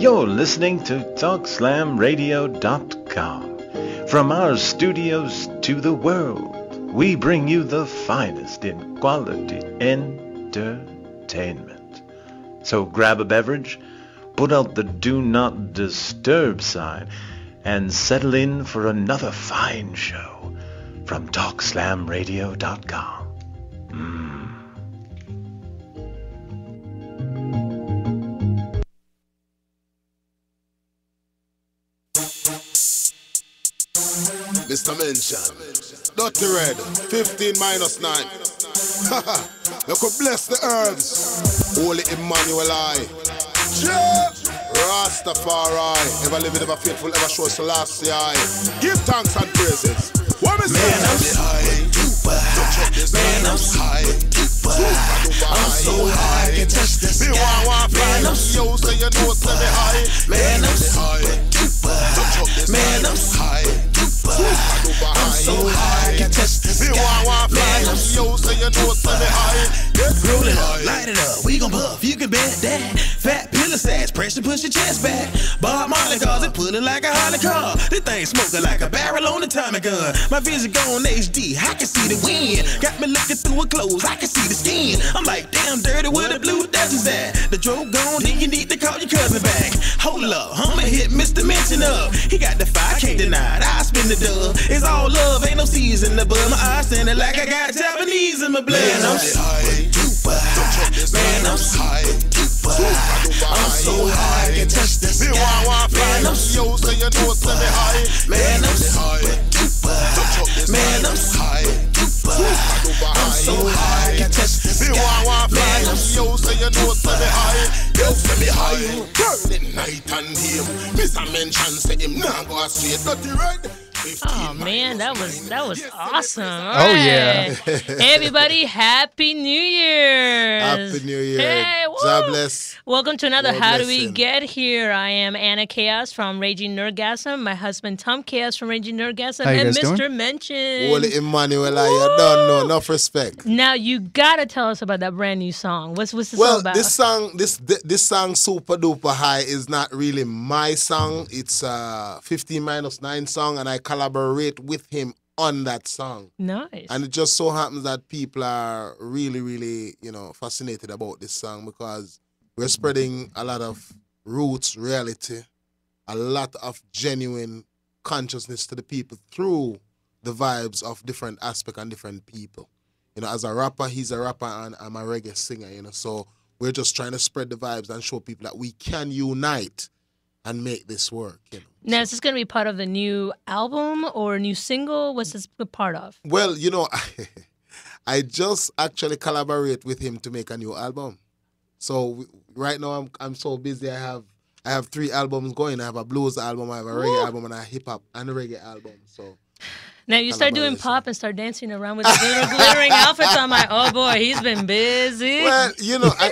You're listening to TalkSlamRadio.com. From our studios to the world, we bring you the finest in quality entertainment. So grab a beverage, put out the do not disturb sign, and settle in for another fine show from TalkSlamRadio.com. Mr. Mention, Dirty Red, 15 minus 9. You could bless the herbs. Holy Emmanuel I. Rastafari. Ever living, ever faithful, ever show Selassie I. Give thanks and praises. What is man, I'm super high. Man, I'm high. I'm so high, I can touch the sky. Man, I'm super high. Man, I'm super duper. Man, I'm high. I'm so high, I can touch the sky. Man, I'm super duper. Roll it up, light it up, we gon' puff, you can bet that. Fat pillar sash, pressure push your chest back. Bob Marley calls it, put it like a Harley car. This thing smoking like a barrel on a Tommy gun. My vision gone HD, I can see the wind. Got me looking through her clothes, I can see the skin. I'm like, damn dirty, where the blue desert's at? The drove gone, then you need to call your cousin back. Hold up, I'ma hit Mr. Mention up. He got the fire, can't deny it, I spin the dub. It's all love, ain't no season to bud. My eyes standing like I got Japanese in my blood. Man, I'm high, duper high. Man, I'm high, duper high. I'm so high, I can touch the sky. Man, I'm super duper high. Man, I'm super duper high. Man, I'm high, duper high. I'm so high, I can touch the sky. Man, I'm super duper high. You feel me high, burning night and day. Mr. Mention say him nah go straight. Dirty Red. Oh man, that was awesome. All Oh, right. yeah. Hey everybody, Happy New Year. Happy New Year. Hey, woo. God bless. Welcome to another Lord How Do bless We him. Get Here? I am Anna Chaos from Raging Nerdgasm. My husband Tom Chaos from Raging Nerdgasm. How you And guys Mr. doing? Mention. Holy Emmanuel I. You don't know, enough respect. Now you gotta tell us about that brand new song. What's this all Well, about? this song Super Duper High is not really my song. It's a 15 minus 9 song, and I collaborate with him on that song. Nice. And it just so happens that people are really, really, fascinated about this song because we're spreading a lot of roots, reality, a lot of genuine consciousness to the people through the vibes of different aspects and different people. As a rapper, he's a rapper and I'm a reggae singer, so we're just trying to spread the vibes and show people that we can unite and make this work, Now, is this going to be part of the new album or a new single? What's this a part of? Well, I just actually collaborate with him to make a new album. So right now I'm so busy. I have 3 albums going. I have a blues album, I have a reggae album, and a hip hop and a reggae album. So Now you start doing pop and start dancing around with the glittering outfits. I'm like, oh boy, he's been busy. well,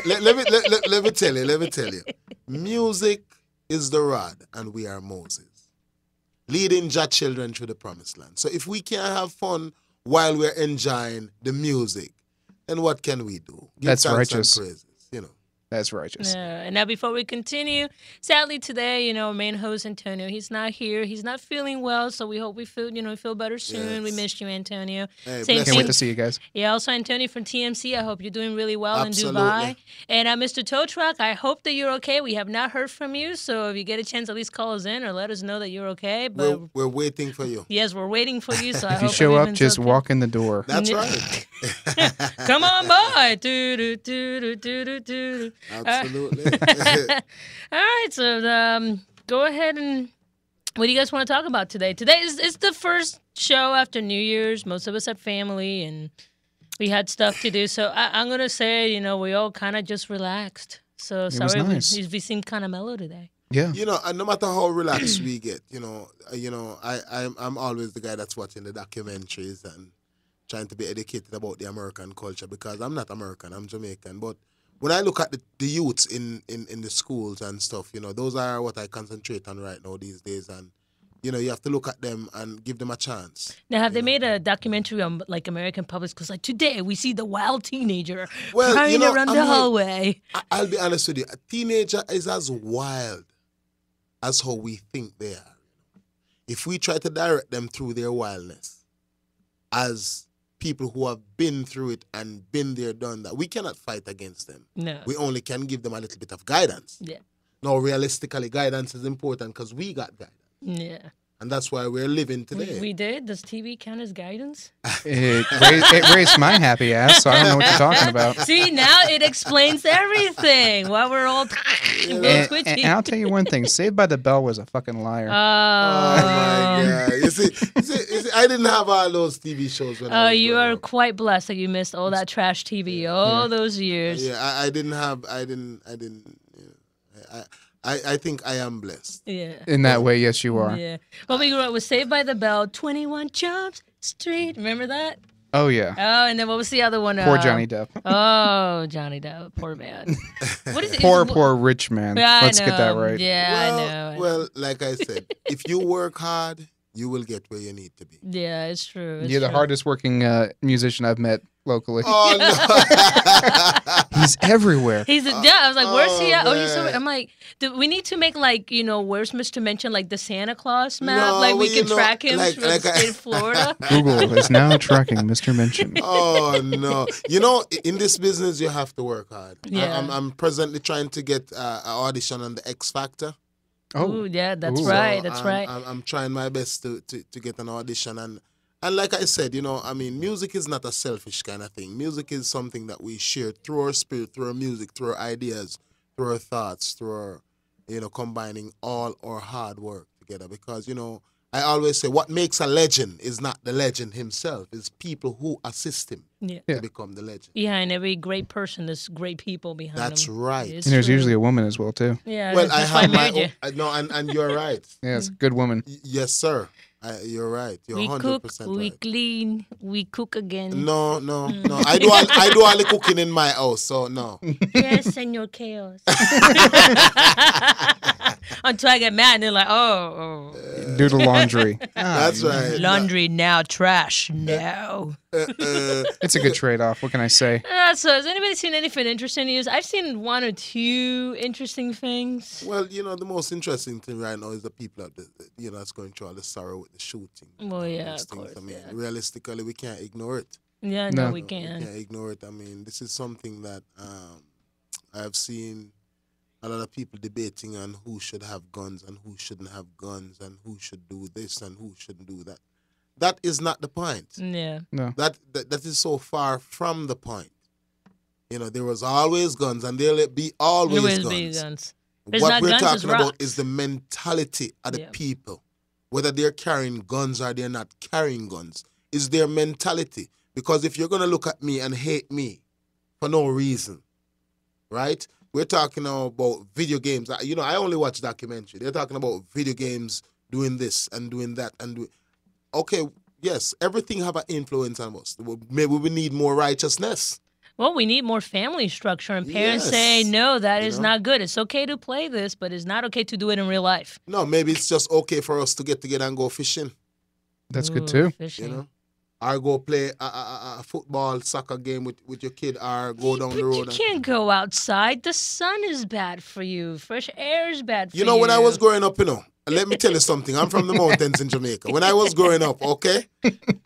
let me tell you. Music is the rod, and we are Moses, leading Jah children through the promised land. So if we can't have fun while we're enjoying the music, then what can we do? Give That's thanks righteous. and praises, That's righteous. And now before we continue, sadly today, our main host Antonio, he's not here. He's not feeling well, so we hope we feel better soon. Yes. We missed you, Antonio. Hey, Same bless Can't wait thing. to see you guys. Yeah, also Antonio from TMC. I hope you're doing really well Absolutely. in Dubai. And Mr. Tow Truck, I hope that you're okay. We have not heard from you, so if you get a chance, at least call us in or let us know that you're okay. But we're waiting for you. yes, we're waiting for you. So I If you hope show up, everything's just okay. walk in the door. That's Yeah. right. Come on by. Do, do, do, do, do, do, do. Absolutely. All right, so go ahead and what do you guys want to talk about today? Today is the first show after New Year's. Most of us had family and we had stuff to do. So I'm gonna say, we all kind of just relaxed. So was sorry nice. we seem kind of mellow today. Yeah. And no matter how relaxed we get, I'm always the guy that's watching the documentaries and trying to be educated about the American culture because I'm not American, I'm Jamaican. But when I look at the youths in the schools and stuff, those are what I concentrate on right now these days. And, you have to look at them and give them a chance. Now, have they made a documentary on like American public schools? Like today, we see the wild teenager Well, crying around the hallway. I'll be honest with you, a teenager is as wild as how we think they are. If we try to direct them through their wildness, as people who have been through it and been there, done that, we cannot fight against them. No. We only can give them a little bit of guidance. Yeah. Now, realistically, guidance is important because we got guidance. Yeah. And that's why we're living today. We did? Does TV count as guidance? It raised my happy ass, so I don't know what you're talking about. See, now it explains everything. Why we're all twitchy. And I'll tell you one thing: Saved by the Bell was a fucking liar. Oh my God. You see, I didn't have all those TV shows when I was You growing are up. quite blessed that you missed all that trash TV all those years. Yeah, I didn't. I think I am blessed. Yeah. In that way, yes, you are. Yeah. Well, we grew up with Saved by the Bell, 21 Jump Street. Remember that? Oh yeah. Oh, and then what was the other one? Poor Johnny Depp. Oh, Johnny Depp. Poor man. What is it? Poor rich man. Yeah, Let's I get that know. right. Yeah, I know. Well, like I said, if you work hard, you will get where you need to be. Yeah, it's true. It's You're the true. hardest working musician I've met locally. Oh no! He's everywhere. I was like, where's he at? Oh, he's man. so. I'm like, we need to make like, where's Mr. Mention, like the Santa Claus map, No, like we well, you can know, track him like- from the like I- state of Florida. Google is now tracking Mr. Mention. Oh no! You know, in this business, you have to work hard. Yeah. I'm presently trying to get an audition on the X Factor. Ooh, yeah, that's Ooh. right. So That's I'm, right. I'm trying my best to get an audition, and like I said, music is not a selfish kind of thing. Music is something that we share through our spirit, through our music, through our ideas, through our thoughts, through our, combining all our hard work together. Because I always say, what makes a legend is not the legend himself; it's people who assist him Yeah. to become the legend. Behind every great person, there's great people behind That's them. right. It's And there's true. usually a woman as well too. Yeah, Well, that's I why have I my married you. own, no, and you're right. Yeah, it's a good woman. Yes, sir. You're right. You're We 100% cook, right. we clean, we cook again. No. I do all the cooking in my house, so no. Yes, Senor Chaos. Until I get mad and they're like, oh. Do the laundry. That's right. Laundry now, trash now. It's a good trade-off. What can I say? So has anybody seen anything interesting news? I've seen one or two interesting things. Well, the most interesting thing right now is the people that's going through all the sorrow with the shooting. Well, yeah, Those of things. course, I mean, yeah. realistically, we can't ignore it. Yeah, no, No. we We can. can't ignore it. I mean, this is something that I have seen a lot of people debating on who should have guns and who shouldn't have guns and who should do this and who shouldn't do that. That is not the point. Yeah. No. That is so far from the point. There was always guns and there'll be always Always guns. be guns. There's What not we're guns, there's talking about rocks. is the mentality of the Yeah. people. Whether they're carrying guns or they're not carrying guns. Is their mentality. Because if you're going to look at me and hate me for no reason, right? We're talking now about video games. I only watch documentary. They're talking about video games doing this and doing that. Okay, yes, everything have an influence on us. Maybe we need more righteousness. Well, we need more family structure, and parents Yes. say, no, that is You know? not good. It's okay to play this, but it's not okay to do it in real life. No, maybe it's just okay for us to get together and go fishing, That's good Ooh, too. Fishing. Or go play a football, soccer game with your kid, or go down But the you road. can't go outside. The sun is bad for you. Fresh air is bad for you. When I was growing up, let me tell you something. I'm from the mountains in Jamaica. When I was growing up, okay,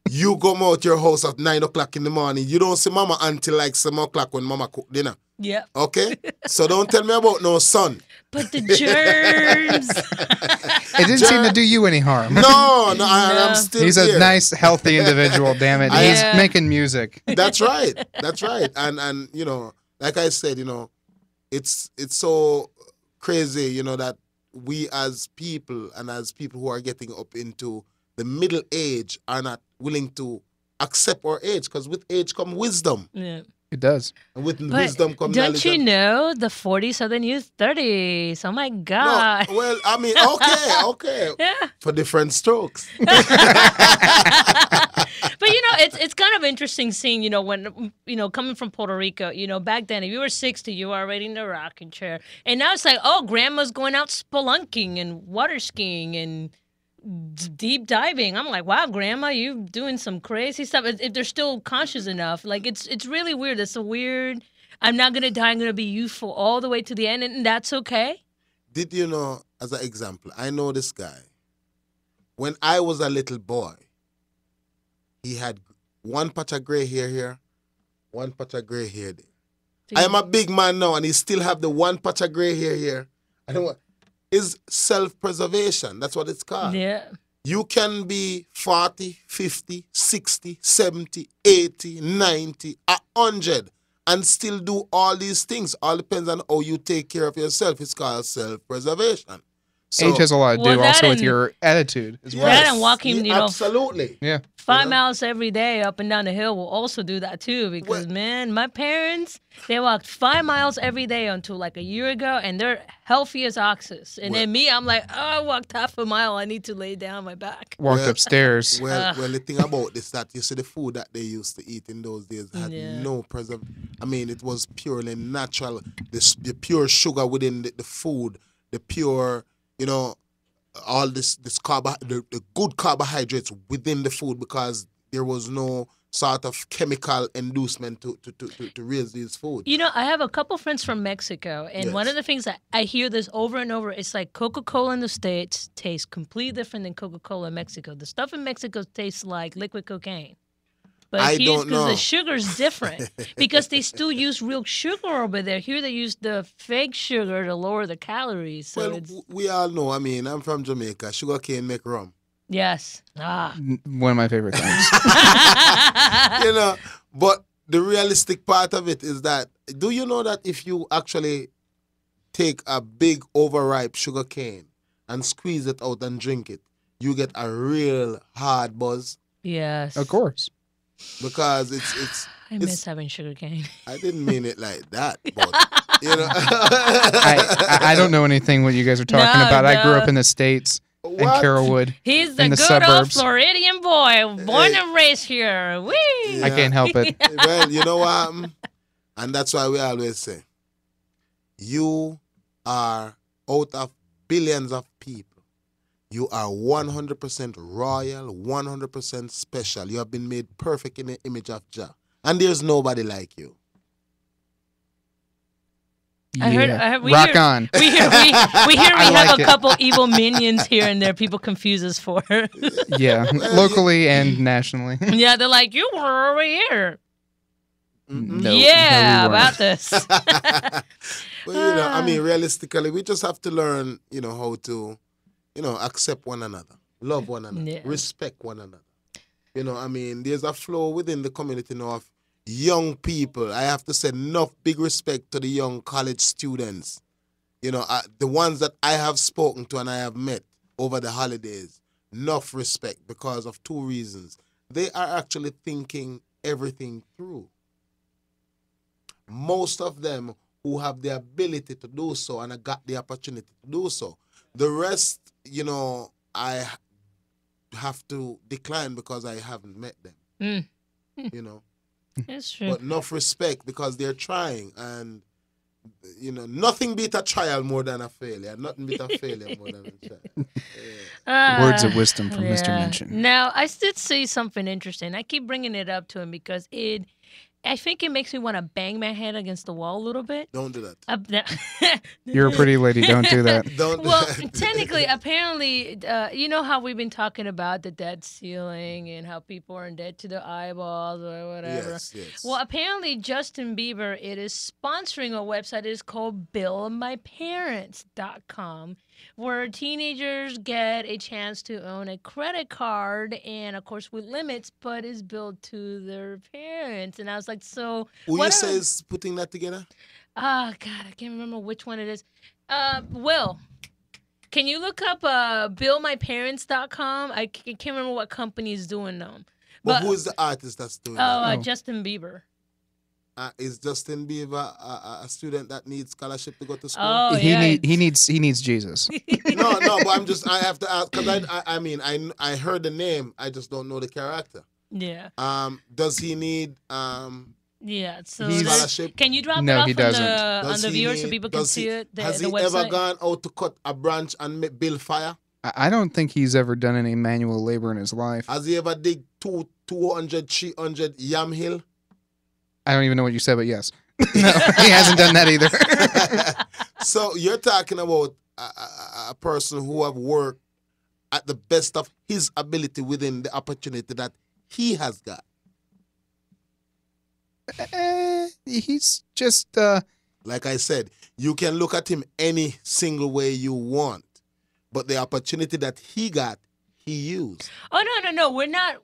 you come out your house at 9 o'clock in the morning. You don't see mama until like 7 o'clock when mama cook dinner. Yeah. Okay? So don't tell me about no sun. But the germs. It didn't seem to do you any harm. No, I'm No. still He's here. a nice, healthy individual. Damn it, he's Yeah. making music. That's right. That's right. And like I said, it's so crazy, that we as people and as people who are getting up into the middle age are not willing to accept our age, because with age come wisdom, Yeah. It does. and with But wisdom come don't knowledge. you and- know the 40s are the new 30s? Oh my No, God. well, I mean, okay, Yeah. for different strokes. But it's kind of interesting seeing, when coming from Puerto Rico, back then if you were 60, you were already in the rocking chair. And now it's like, oh, grandma's going out spelunking and water skiing and deep diving. I'm like, wow, grandma, you doing some crazy stuff. If they're still conscious enough, like it's really weird. It's a weird, I'm not gonna die, I'm gonna be youthful all the way to the end, and that's okay. Did you know, as an example, I know this guy. When I was a little boy, he had one patch of gray hair here, one patch of gray hair there. I am a big man now, and he still have the one patch of gray hair here. I don't want. Is self-preservation. That's what it's called. Yeah. You can be 40, 50, 60, 70, 80, 90, 100 and still do all these things. All depends on how you take care of yourself. It's called self-preservation. So, Age has a lot to Well, do that also with and- your attitude as well. That and walking, you know, absolutely. Yeah. 5 miles every day up and down the hill will also do that too. Because man, my parents, they walked 5 miles every day until like a year ago, and they're healthy as oxes. And then me, I'm like, oh, I walked half a mile. I need to lay down my back. Walked Well, upstairs. Well, the thing about this that you see the food that they used to eat in those days had Yeah. no I mean, it was purely natural. The pure sugar within the food, the pure, you know, all this the good carbohydrates within the food, because there was no sort of chemical inducement to raise these foods. You know, I have a couple friends from Mexico, and one Yes. of the things that I hear this over and over, it's like Coca-Cola in the States tastes completely different than Coca-Cola in Mexico. The stuff in Mexico tastes like liquid cocaine. But I here's don't because know. the sugar's different because they still use real sugar over there. Here they use the fake sugar to lower the calories. So Well, it's we all know. I mean, I'm from Jamaica. Sugar cane make rum. yes. Ah. One of my favorite things. You know, but the realistic part of it is that, do you know that if you actually take a big overripe sugar cane and squeeze it out and drink it, you get a real hard buzz? Yes. Of course. Because it's I miss having sugar cane. I didn't mean it like that, but you know. I don't know anything what you guys are talking No, about. I grew no. up in the States in What? Carrollwood. He's the in the good old suburbs. Floridian boy, born and raised here. Whee! Yeah. I can't help it. Well, you know what happened? And that's why we always say, you are out of billions of people. You are 100% royal, 100% special. You have been made perfect in the image of Jah. And there's nobody like you. I heard we Rock hear, on. We hear we I have like a it. couple evil minions here and there. People confuse us for. Yeah, locally and nationally. Yeah, they're like, you were over here. No, Yeah, no, we weren't. about this. But, you know, I mean, realistically, we just have to learn, you know, how to, you know, accept one another, love one another, Yeah. respect one another. You know, I mean, there's a flow within the community now of young people. I have to say enough big respect to the young college students. You know, the ones that I have spoken to and I have met over the holidays. Enough respect because of two reasons. They are actually thinking everything through. Most of them who have the ability to do so and I got the opportunity to do so. The rest, you know, I have to decline because I haven't met them. You know, That's true. but enough respect because they're trying, and you know, nothing beat a trial more than a failure. Nothing beat a failure more than a trial. Words of wisdom from Mr. Minchin. Now, I did see something interesting. I keep bringing it up to him because I think it makes me want to bang my head against the wall a little bit. Don't do that. You're a pretty lady. Don't do that. Don't. Well, technically, apparently, you know how we've been talking about the debt ceiling and how people are in debt to their eyeballs or whatever. Yes, yes. Well, apparently, Justin Bieber, it is sponsoring a website. It is called BillMyParents.com, where teenagers get a chance to own a credit card, and of course with limits, but is billed to their parents. And I was like, so Who what you are- say is putting that together? Oh, God, I can't remember which one it is. Will, can you look up BillMyParents.com? I can't remember what company is doing them. But who is the artist that's doing that? Justin Bieber. Is Justin Bieber a student that needs scholarship to go to school? Oh, he yeah. needs Jesus. No, but I have to ask because I mean I heard the name, I just don't know the character. Yeah. Does he need Yeah. So He's- there's- scholarship? can you drop No, it off he doesn't. on the viewers so people can see it? Has The he website? ever gone out to cut a branch and build fire? I don't think he's ever done any manual labor in his life. Has he ever dig 200, 300 yam hill? I don't even know what you said, but yes. No, he hasn't done that either. So you're talking about a person who have worked at the best of his ability within the opportunity that he has got. He's just Like I said, you can look at him any single way you want, but the opportunity that he got, he used. Oh no. We're not.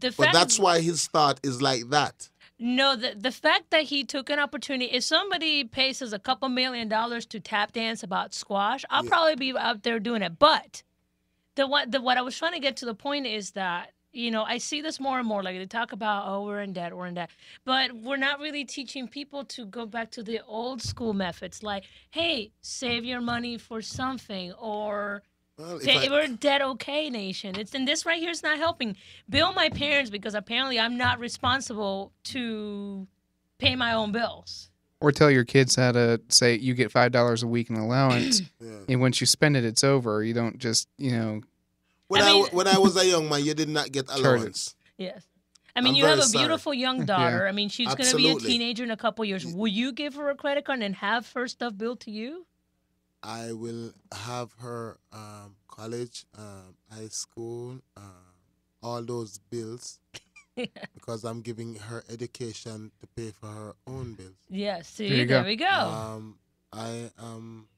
The But fact. that's why his thought is like that. No, the fact that he took an opportunity. If somebody pays us a couple $1 million to tap dance about squash, I'll probably be out there doing it. But what I was trying to get to the point is that, you know, I see this more and more. Like they talk about, oh, we're in debt, but we're not really teaching people to go back to the old school methods. Like, hey, save your money for something, or Well, we're a debt okay nation. And this right here is not helping. Bill my parents because apparently I'm not responsible to pay my own bills. or tell your kids how to say you get $5 a week in allowance, and once you spend it, it's over. You don't just when I mean- when I was a young man, you did not get allowance. Yes. I mean, I'm you have very a sorry. beautiful young daughter. I mean, she's going to be a Absolutely. teenager in a couple years. Will you give her a credit card and have her stuff billed to you? I will have her college, high school, all those bills because I'm giving her education to pay for her own bills. Yes. See, There you there go. we go. I am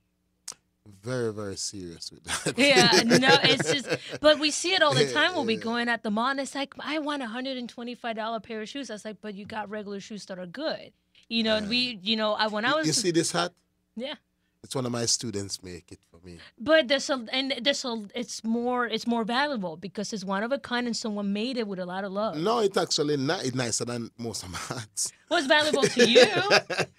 very, very serious with that. Yeah, no, it's just, but we see it all the time. We'll be going at the mall, and it's like, I want $125 pair of shoes. I was like, but you got regular shoes that are good. You know, when I was, You see this hat? yeah. It's one of my students make it for me. But it's more valuable because it's one of a kind and someone made it with a lot of love. No, it's actually not. It's nicer than most of my hats. What's valuable to you?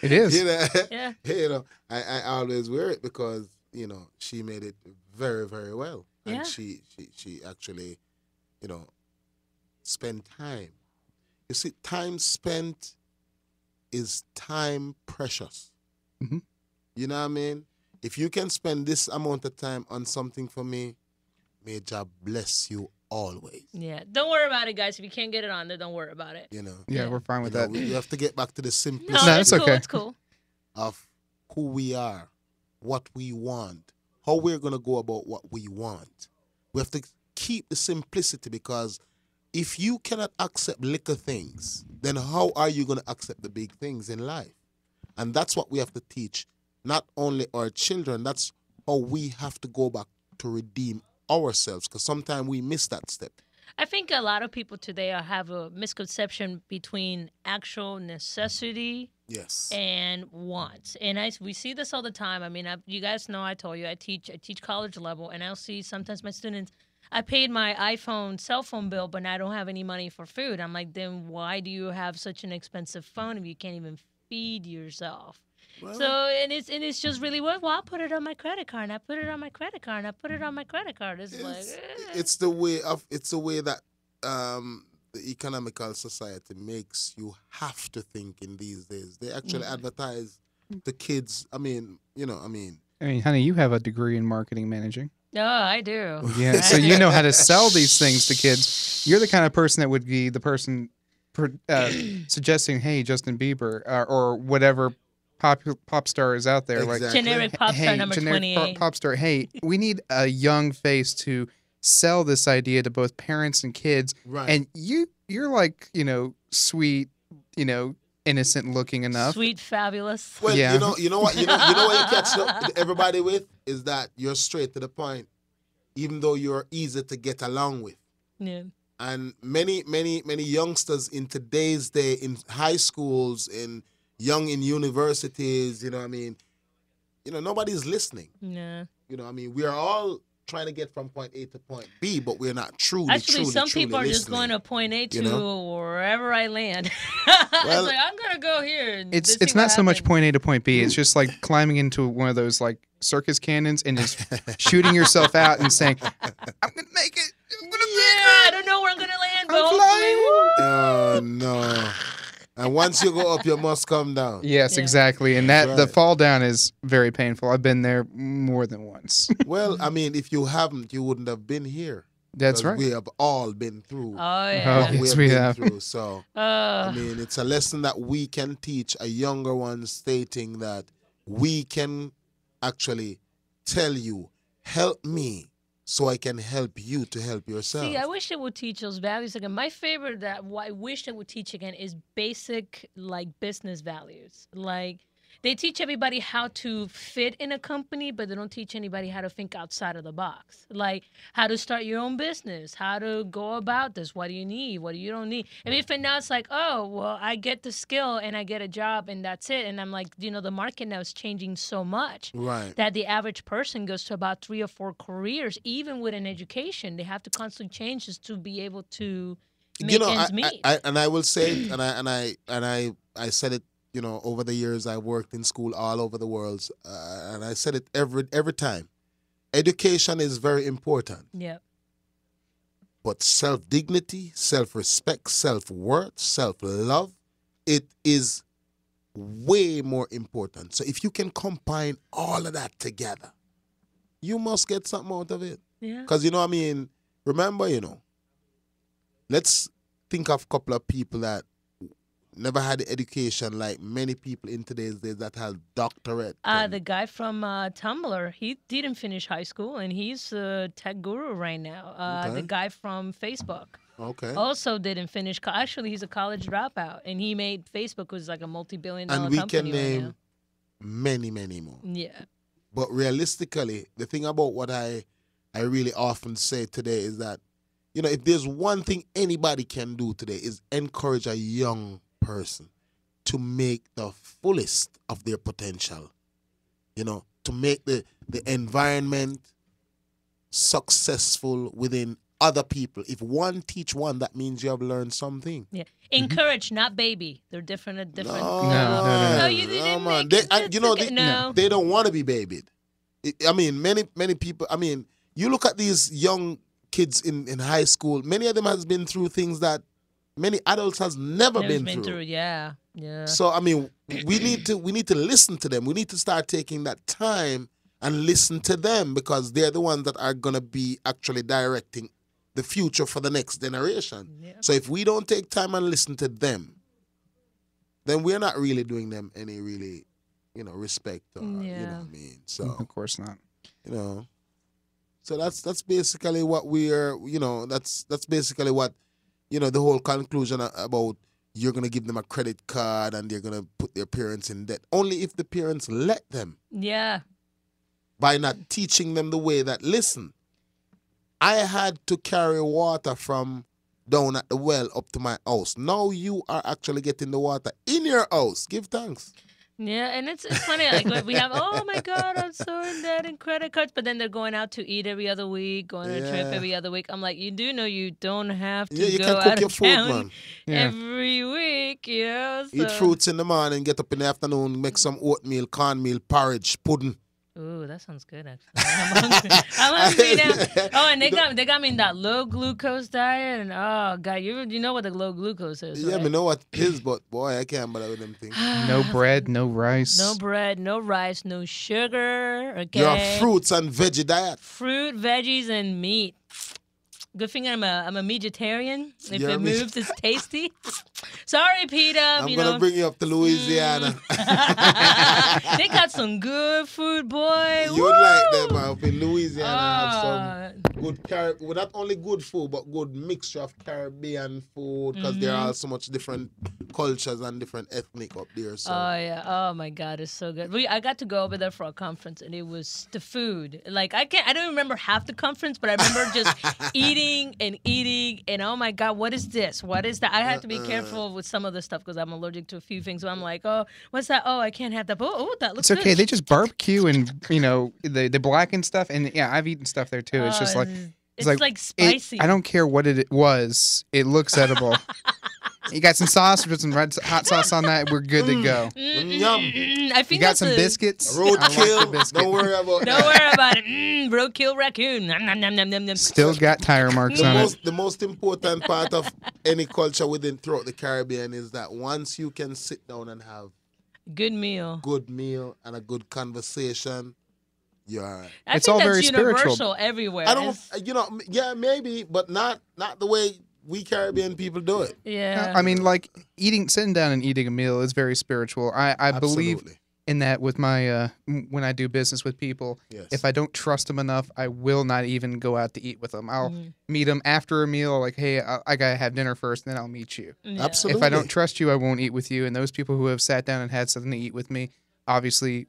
it is. You know, Yeah. you know, I always wear it because she made it very, very well, and Yeah. she actually, spent time. You see, time spent is time precious. Mhm. You know what I mean? If you can spend this amount of time on something for me, may God bless you always. Yeah. Don't worry about it, guys. If you can't get it on there, don't worry about it. You know, Yeah, we're fine with that. we have to get back to the No, simplicity No, it's it's cool. okay. It's cool. of who we are, what we want, how we're going to go about what we want. We have to keep the simplicity because if you cannot accept little things, then how are you going to accept the big things in life? And that's what we have to teach, not only our children, that's how we have to go back to redeem ourselves because sometimes we miss that step. I think a lot of people today have a misconception between actual necessity Yes. and wants. And we see this all the time. I mean, you guys know I told you I teach college level, and I'll see sometimes my students, I paid my iPhone cell phone bill, but I don't have any money for food. I'm like, then why do you have such an expensive phone if you can't even feed yourself? Well, So it's just really well, I'll put it on my credit card, and I put it on my credit card, and I put it on my credit card. It's like it's the way that the economical society makes you have to think in these days. They actually advertise the kids. I mean, honey, you have a degree in marketing managing. no, I do. Yeah, so you know how to sell these things to kids. You're the kind of person that would be the person suggesting, hey, Justin Bieber or whatever pop star is out there. Exactly. Generic pop star Hey, number generic 28. pop star. Hey, we need a young face to sell this idea to both parents and kids. Right. And you're like, sweet, innocent looking enough. Sweet, fabulous. Well, Yeah. you know what you catch everybody with is that you're straight to the point, even though you're easy to get along with. Yeah. And many youngsters in today's day, in high schools, in universities, nobody's listening. Yeah. We are all trying to get from point A to point B, but we're not truly. Actually, some truly people are just listening. going to point A to you know? wherever I land. Well, it's like, I'm going to go here. And It's see not what so much happens. point A to point B. It's just like climbing into one of those like circus cannons and just shooting yourself out and saying, "I'm gonna make it. I'm gonna Yeah, I don't know where I'm going to land, but I'm hopefully. Oh no! And once you go up, you must come down. Yes, Yeah. exactly. And the Right. fall down is very painful. I've been there more than once. Well, I mean, if you haven't, you wouldn't have been here. That's 'Cause right. We have all been through. Oh, yeah. Oh, yes, what we been have. through. So, I Uh, mean, it's a lesson that we can teach a younger one, stating that we can actually tell you, help me so I can help you to help yourself. See, I wish they would teach those values again. My favorite that what I wish they would teach again is basic like business values. Like they teach everybody how to fit in a company, but they don't teach anybody how to think outside of the box. Like how to start your own business, how to go about this. What do you need? What do you don't need? I mean, if now it's like, oh, well, I get the skill and I get a job and that's it. And I'm like, the market now is changing so much Right. that the average person goes to about 3 or 4 careers, even with an education. They have to constantly change just to be able to make ends meet. I will say it, and I said it. Over the years, I worked in school all over the world, and I said it every time. Education is very important, Yeah. but self-dignity, self-respect, self-worth, self-love, it is way more important. So if you can combine all of that together, you must get something out of it. Yeah. Because, remember, let's think of a couple of people that never had the education like many people in today's days that have doctorate. The guy from Tumblr, he didn't finish high school, and he's a tech guru right now. Okay. The guy from Facebook Okay. also didn't finish. Actually, he's a college dropout, and he made Facebook, which is like a multi-billion-dollar And we company can name right many, many more. now. Yeah. But realistically, the thing about what I really often say today is that, if there's one thing anybody can do today is encourage a young person to make the fullest of their potential. To make the environment successful within other people. If one teach one, that means you have learned something. Yeah. Encourage, not baby. They're different at different. No. No, you didn't man. make They, no. they don't want to be babied. Many people. You look at these young kids in high school. Many of them has been through things that many adults has never been through. Yeah. Yeah. So we need to listen to them. We need to start taking that time and listen to them because they're the ones that are gonna be actually directing the future for the next generation. Yeah. So if we don't take time and listen to them, then we're not really doing them any really, respect or you know what I mean. So Of course not. So that's basically what we're that's basically what the whole conclusion about you're gonna give them a credit card and they're gonna put their parents in debt only if the parents let them Yeah. by not teaching them the way that listen. I had to carry water from down at the well up to my house. Now you are actually getting the water in your house. Give thanks. Yeah, and it's funny. Like we have, oh my God, I'm so in debt and credit cards, but then they're going out to eat every other week, going on a trip Yeah. every other week. I'm like, you do know you don't have to Yeah, you go can out cook of your food, town man. Yeah. every week, So. Eat fruits in the morning, get up in the afternoon, make some oatmeal, cornmeal, porridge, pudding. Ooh, that sounds good. Actually, I'm hungry. I'm hungry now. Oh, and they got me in that low glucose diet, and oh God, you know what the low glucose is? Yeah, right? me know what it is, but boy, I can't bother with them things. No bread, no rice. No bread, no rice, no sugar. Okay. Your fruits and veggie diet. Fruit, veggies, and meat. Good thing I'm a vegetarian. If You're a it meat- moves, it's tasty. Sorry, Peter. I'm you gonna know. bring you up to Louisiana. They got some good food, boy. You would like them up in Louisiana. Have some Ah, good well, not only good food, but good mixture of Caribbean food because there are so much different cultures and different ethnic up there. So Oh yeah. Oh my God, it's so good. I got to go over there for a conference, and it was the food. Like I don't remember half the conference, but I remember just eating, and oh my God, what is this? What is that? I had to be careful with some of the stuff because I'm allergic to a few things. So I'm like, oh, what's that? Oh, I can't have that. But, oh, that looks It's okay. good. They just barbecue and they blacken stuff, and yeah, I've eaten stuff there too. It's just like it's like, like spicy. I don't care what it was. It looks edible. You got some sauce, put some red hot sauce on that. We're good to go. yum. I You think got that's some a- biscuits. I like the Roadkill. biscuit. Don't worry about Don't worry about it. Roadkill raccoon. Nom, nom, nom, nom, nom, nom. Still got tire marks on it. the most important part of any culture throughout the Caribbean is that once you can sit down and have Good meal. good meal and a good conversation, you're all right. I It's think all that's very spiritual. universal everywhere. I don't, It's- yeah, maybe, but not the way we Caribbean people do it. Yeah. I mean, like sitting down and eating a meal is very spiritual. I believe Absolutely. in that with my when I do business with people, Yes. if I don't trust them enough, I will not even go out to eat with them. I'll Mm-hmm. meet them after a meal, like, hey, I gotta have dinner first, and then I'll meet you. Yeah. Absolutely. If I don't trust you, I won't eat with you. And those people who have sat down and had something to eat with me, obviously,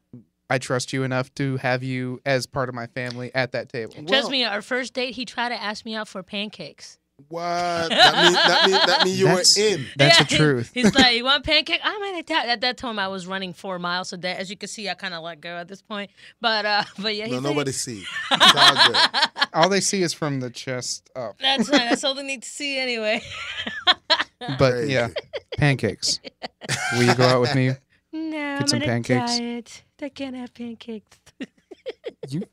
I trust you enough to have you as part of my family at that table. Trust me, our first date, he tried to ask me out for pancakes. What? That mean you That's- were in. That's Yeah, the truth. He's like, "You want pancake?" I'm at that time I was running 4 miles a day. As you can see, I kind of let go at this point. But yeah, No, he's like, nobody see. It's all good. All they see is from the chest up. That's fine. That's all they need to see anyway. But Crazy. yeah, pancakes. Will you go out with me? No, Get some I'm on a pancakes. diet. I can't have pancakes.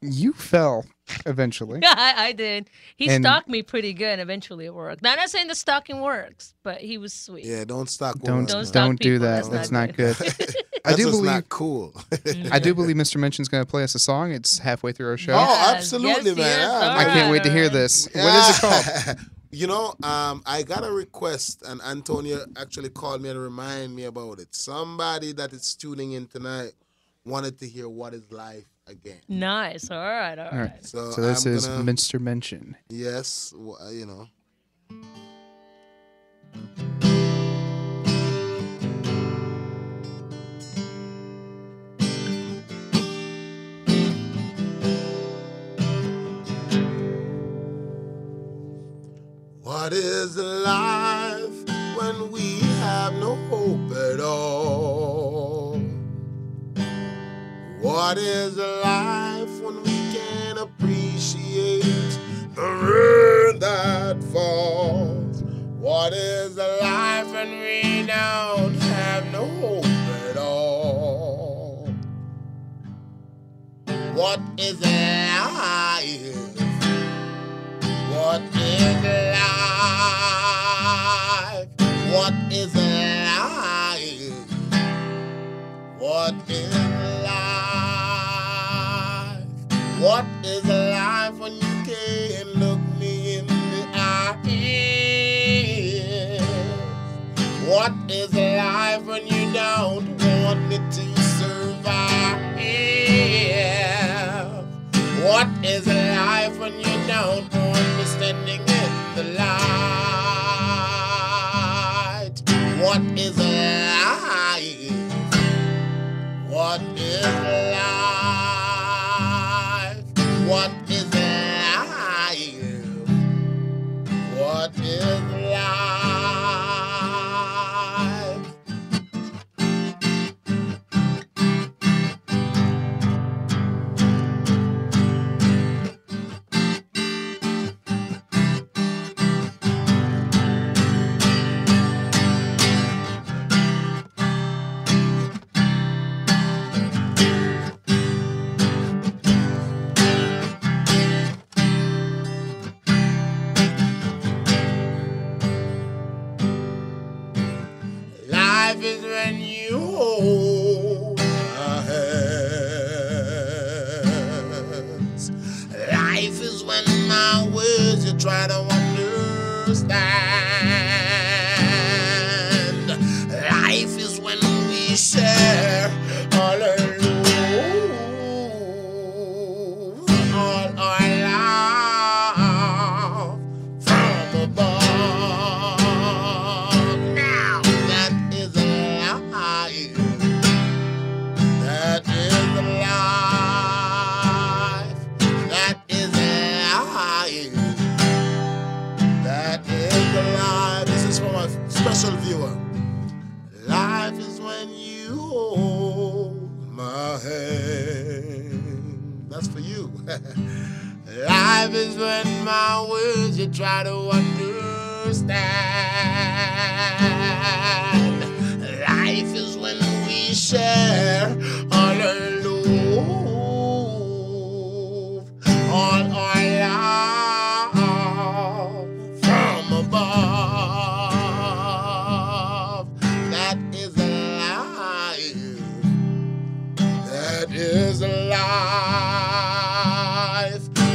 You fell eventually. I did. He And- stalked me pretty good. And eventually, it worked. Now, I'm not saying the stalking works, but he was sweet. Yeah, don't stalk Don't women. Don't man. stalk don't do people. that. That's That's not not good. I That's do just believe not cool. I do believe Mr. Mention's going to play us a song. It's halfway through our show. Oh, Yes, absolutely, yes, man. yes. Yeah, All I can't wait to hear right. this. What is it called? You know, I got a request, and Antonio actually called me and reminded me about it. Somebody that is tuning in tonight wanted to hear "What Is Life" again. Nice. All right. All All right. right. So, So this I'm is gonna, Mr. Mention. yes, you know. What is life when we have no hope at all? What is life when we can't appreciate the rain that falls? What is life when we don't have no hope at all? What is life? What is life? What is life? What is life? What is life when you can't look me in the eyes? What is life when you don't want me to survive? What is life when you don't want me standing in the light? What is life? What is life? What is life? What is life? Life is when you hold my hands. Life is when my words you try to understand. Life is when we share all alone, all our love from above. Now that is life. That is life. That is life. That is life. This is for my special viewer. Life is when you hold my hand. That's for you. Life is when my words you try to understand. Life is when we share all alone, all our love from above. That is life. That is life.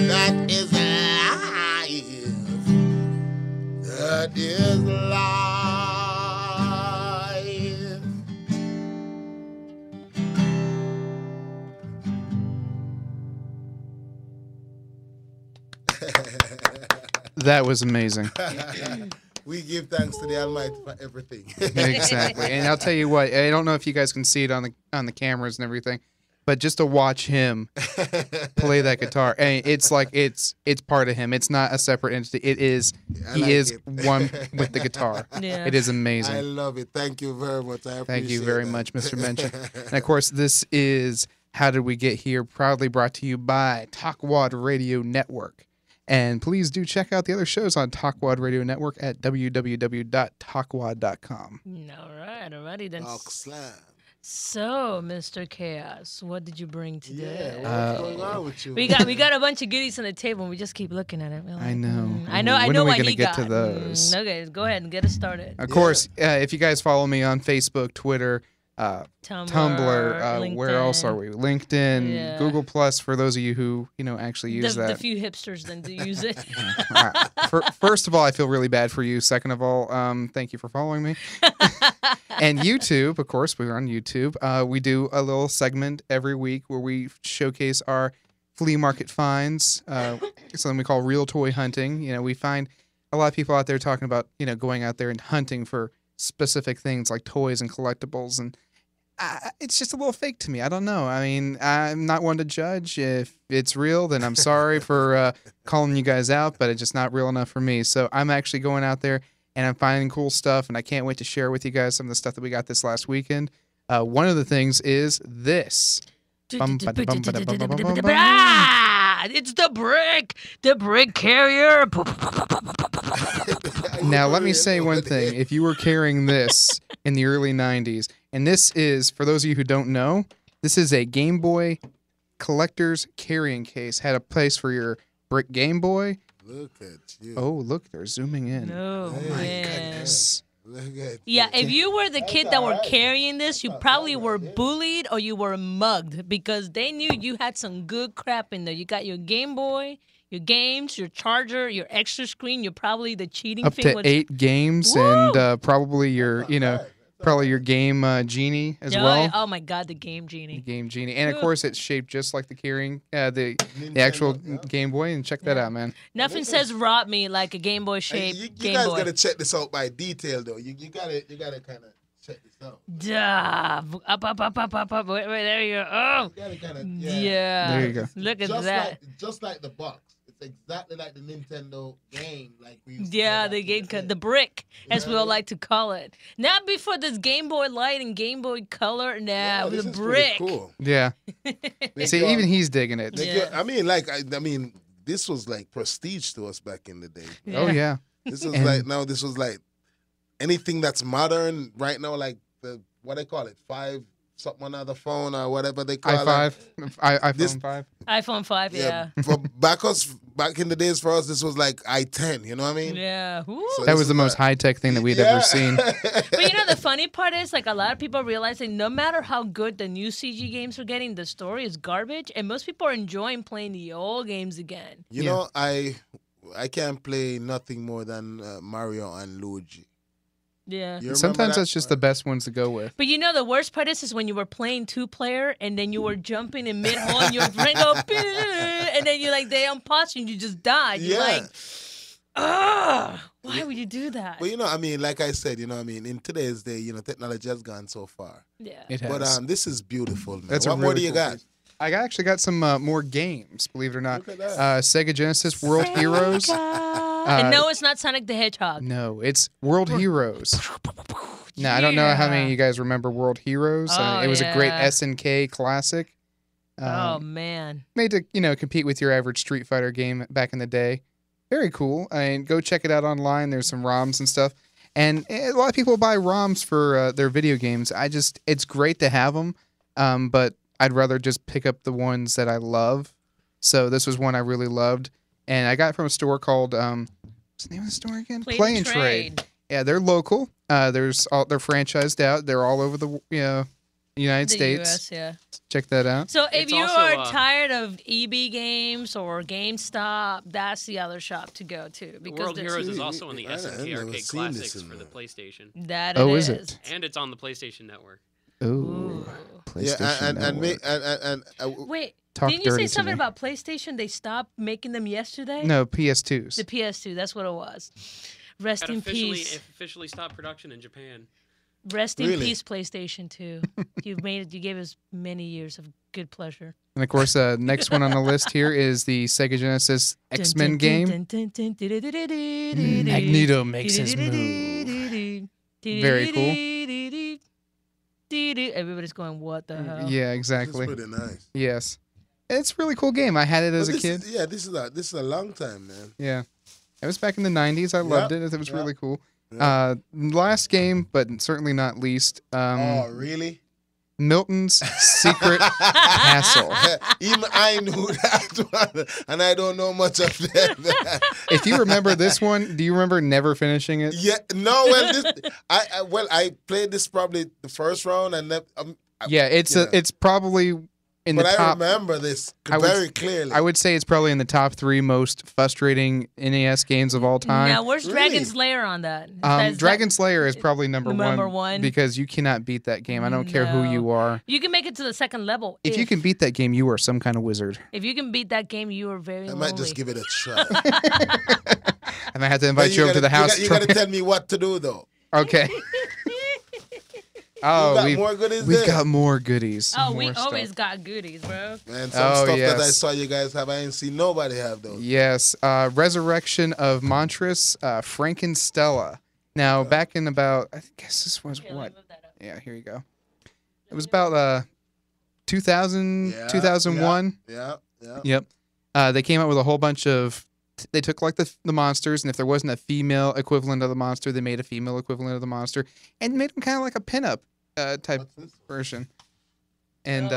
That is life. That is life. That was amazing. We give thanks to the Almighty for everything. Exactly. And I'll tell you what, I don't know if you guys can see it on the cameras and everything, but just to watch him play that guitar, and it's like it's part of him. It's not a separate entity. It is I like is it. one with the guitar. Yeah. It is I amazing. love it. Thank you very much. I appreciate Thank you very that. much, Mr. Mention. And of course, this is How Did We Get Here, proudly brought to you by Talkwad Radio Network. And please do check out the other shows on Talkwad Radio Network at www.talkwad.com. Alrighty then. Talk slam. So, Mr. Chaos, what did you bring today? Yeah, what's going on with you? We got a bunch of goodies on the table, and we just keep looking at it. We're I know. I know. I When know are we what gonna he get got. to those? Okay, go ahead and get us started. Of course, if you guys follow me on Facebook, Twitter, Tumblr, where else are we? LinkedIn, Yeah. Google Plus. For those of you who actually use The that. few hipsters then do use it. All right. First of all, I feel really bad for you. Second of all, thank you for following me. And YouTube, of course, we're on YouTube. We do a little segment every week where we showcase our flea market finds. Something we call real toy hunting. You know, we find a lot of people out there talking about going out there and hunting for specific things like toys and collectibles, and it's just a little fake to me. I don't know. I mean, I'm not one to judge. If it's real, then I'm sorry for calling you guys out, but it's just not real enough for me. So I'm actually going out there and I'm finding cool stuff, and I can't wait to share with you guys some of the stuff that we got this last weekend. One of the things is this. It's the brick carrier. Now, let me say one thing. If you were carrying this in the early 90s, and this is, for those of you who don't know, this is a Game Boy collector's carrying case. Had a place for your brick Game Boy. Look at you. Oh, look, they're zooming in. No, man. Goodness. Look at Yeah, you. if you were the kid that were carrying this, you probably were bullied or you were mugged because they knew you had some good crap in there. You got your Game Boy, your games, your charger, your extra screen. You're probably the cheating Up thing. to was- 8 games Woo! and probably your, probably your game Genie as well. Oh my God, the Game Genie. Game Genie. And of Woo. course, it's shaped just like the carrying, the actual Game Boy. And check that out, man. Nothing says rob me like a Game Boy shaped You Game guys Boy. gotta check this out by detail though. You gotta kind of check this out. Duh. Up. Wait, there you go. Oh. You gotta kind of Yeah. There you go. Look at that. Just like the box. It's exactly like the Nintendo game. Like we. Used to Yeah, play the back in game, day. the brick, as we all Yeah. like to call it. Not before this Game Boy Light and Game Boy Color. Nah, Yeah, with this a is pretty brick. Cool. Yeah. Like, See, even he's digging it. like, Yeah. I mean, this was like prestige to us back in the day. Oh, yeah. This was And- like this was like anything that's modern right now, like the what they call it, 5 something on the phone or whatever they call i5, iPhone This- 5. iPhone 5, it. yeah. For back in the days for us, this was like i10. You know what I mean? Yeah. Woo. So That this was the is most like- high-tech thing that we'd ever seen. But you know, the funny part is, like, a lot of people are realizing no matter how good the new CG games are getting, the story is garbage, and most people are enjoying playing the old games again. You Yeah. know, I can't play nothing more than Mario and Luigi. Yeah. You remember Sometimes that? that's just the best ones to go with. But you know, the worst part is when you were playing 2-player and then you were jumping in mid-hole and your friend go, and then you're like, they unpause you and you just die. You're Yeah. like, ugh, why would you do that? But you know, I mean, like I said, you know, what I mean, in today's day, you know, technology has gone so far. Yeah. It has. But this is beautiful, man. That's a what more do really you cool got? piece. I actually got some more games, believe it or not. Look at that. Sega Genesis World Heroes. And no, it's not Sonic the Hedgehog. No, it's World Heroes. Now, I don't know how many of you guys remember World Heroes. Oh, It was a great yeah. SNK classic. Oh, man. Made to compete with your average Street Fighter game back in the day. Very cool. I mean, go check it out online. There's some ROMs and stuff. And a lot of people buy ROMs for their video games. It's great to have them, but I'd rather just pick up the ones that I love. So this was one I really loved, and I got it from a store called what's the name of the store again? Play and Trade. Yeah, they're local. They're franchised out. They're all over the United The States. US, yeah. Check that out. So if It's you also, are tired of EB Games or GameStop, that's the other shop to go to. Because World there's- Heroes is also on the I've SNK never Arcade seen this Classics in for the there. PlayStation, That Oh, it is is. it? and it's on the PlayStation Network. Ooh, Ooh. PlayStation Yeah, and Network. me and Wait, talk Didn't you dirty say to something me. about PlayStation? They stopped making them yesterday? No, PS2s. The PS2, that's what it was. Rest Had in officially peace. officially stopped production in Japan. Rest in Really? peace, PlayStation 2. You gave us many years of good pleasure. And of course, next one on the list here is the Sega Genesis X-Men game. Magneto makes his move. Very cool. Everybody's going, what the hell? Yeah, It's exactly. pretty nice. Yes, it's a really cool game. I had it as But a kid. This is a long time, man. Yeah, it was back in the '90s. I loved it. It was yeah. really cool. Last game, but certainly not least, Oh, really? Milton's Secret Castle. Even I knew that one, and I don't know much of that. If you remember this one, do you remember never finishing it? Yeah, no. Well, I played this probably the first round, and then, Yeah, it's probably in the but I top. remember this I would- very clearly. I would say it's probably in the top 3 most frustrating NES games of all time. Now, where's Really? Dragon's Lair on that? Is Dragon that- Slayer is probably number Number one one? because you cannot beat that game. I don't care who No. you are. You can make it to the second level. If you can beat that game, you are some kind of wizard. If you can beat that game, you are very I might lonely. just give it a try. I might have to But invite you over to the house. You got to tell me what to do, though. Okay. You Oh, got more goodies we've there. got more goodies. Oh, more we stuff. always got goodies, bro. Man, some Oh, stuff that I yes. saw you guys have, I ain't seen nobody have those. Yes, Resurrection of Montress, Frankenstella. Now, back in about, I guess this was Here, let me what? move that up. Yeah, here you go. It was about 2000, Yeah, 2001. Yeah. Yep. They came out with a whole bunch of. They took like the monsters, and if there wasn't a female equivalent of the monster, they made a female equivalent of the monster, and made them kind of like a pinup type What's this? version. And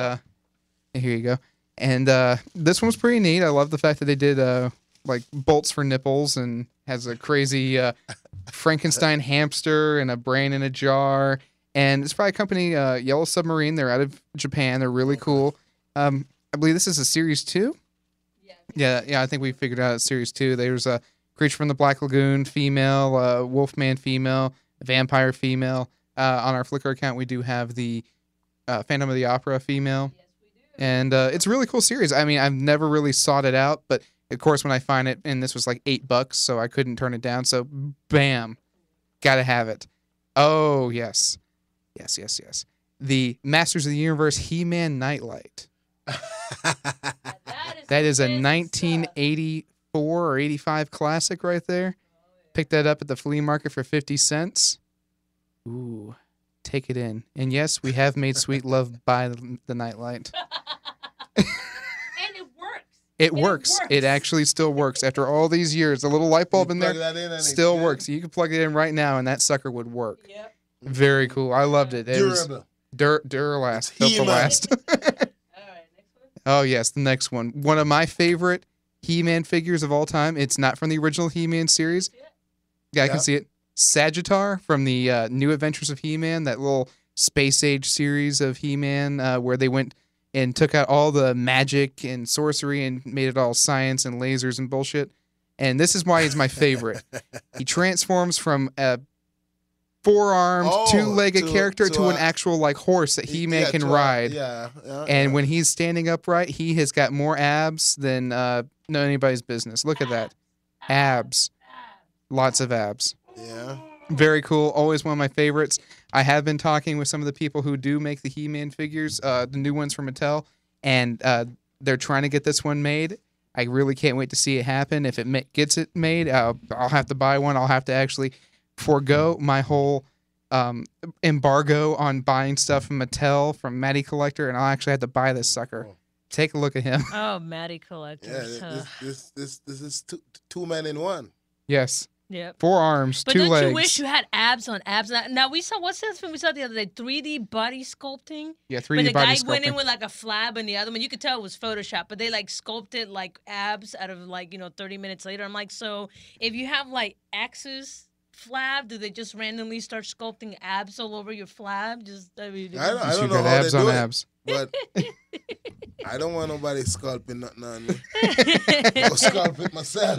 here you go. And this one was pretty neat. I love the fact that they did like bolts for nipples and has a crazy Frankenstein hamster and a brain in a jar. And it's by a company, Yellow Submarine. They're out of Japan. They're really cool. I believe this is a series 2. Yeah. I think we figured out series 2. There's a Creature from the Black Lagoon female, Wolfman female, vampire female. On our Flickr account, we do have the Phantom of the Opera female. Yes, we do. And it's a really cool series. I mean, I've never really sought it out, but of course, when I find it, and this was like $8, so I couldn't turn it down. So, bam, gotta have it. Oh yes. The Masters of the Universe He-Man Nightlight. That is a 1984 or 85 classic right there. Picked that up at the flea market for 50 cents. Ooh, take it in. And yes, we have made sweet love by the Nightlight. And it works. It works. It actually still works. After all these years, the little light bulb in Plug there that in and it still can- works. You can plug it in right now, and that sucker would work. Yep. Very cool. I loved it. It was Durable. Duralast. It's Built for He-Man. last. All right, next one. Oh, yes, the next one. One of my favorite He-Man figures of all time. It's not from the original He-Man series. Yeah, I can Yeah. see it. Sagittar from the New Adventures of He-Man, that little space age series of He-Man where they went and took out all the magic and sorcery and made it all science and lasers and bullshit. And this is why he's my favorite. He transforms from a four-armed, Oh, two-legged to- character to to an a- actual like horse that He-Man Yeah, can to a- ride. Yeah. And when he's standing upright, he has got more abs than anybody's business. Look at that. Abs. Lots of abs. Yeah. Very cool. Always one of my favorites. I have been talking with some of the people who do make the He-Man figures, the new ones from Mattel, and they're trying to get this one made. I really can't wait to see it happen. If it gets it made, I'll have to buy one. I'll have to actually forego my whole embargo on buying stuff from Mattel, from Matty Collector, and I'll actually have to buy this sucker. Oh. Take a look at him. Oh, Matty Collector. Yeah. This is two men in one. Yes. Yep. 4 arms, But 2 don't legs. you wish you had abs on abs? Now we saw what's this thing we saw the other day? 3D body sculpting. Yeah, But 3D the body guy went in sculpting. with like a flab and the other one, you could tell it was Photoshop, but they like sculpted like abs out of like, 30 minutes later. I'm like, so if you have like X's flab, do they just randomly start sculpting abs all over your flab? I don't You know got how abs they on do it, abs. but I don't want nobody scalping nothing on me. I'll scalp it myself.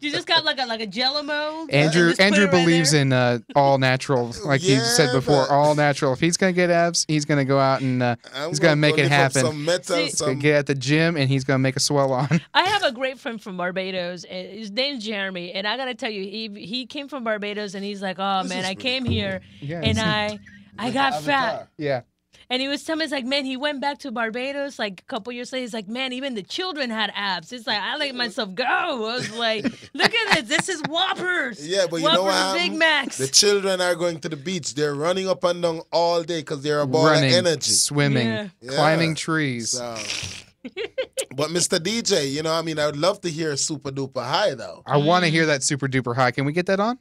You just got like a Jello mold. Andrew and just put it right believes there? in all natural, like you said Yeah, before, but- all natural. If he's gonna get abs, he's gonna go out and he's gonna make it lift up happen. Some metal, See- He's gonna some get at the gym and he's gonna make a swell on. I have a great friend from Barbados. And his name's Jeremy, and I gotta tell you, he came from Barbados, and he's like, "Oh This man, is I really came cool. here, Yeah, and it's- I got fat." Avatar. yeah. And he was telling me, it's like, man, he went back to Barbados like a couple years later. He's like, man, even the children had abs. It's like, I let myself go. I was like, look at this. This is Whoppers. Yeah, but you Whoppers know what? and Big happened? Macs. The children are going to the beach. They're running up and down all day because they're a ball Running, of energy. swimming, Yeah. climbing Yeah. trees. So, but Mr. DJ, you know, I mean, I would love to hear Super Duper High though. I want to hear that super duper high. Can we get that on?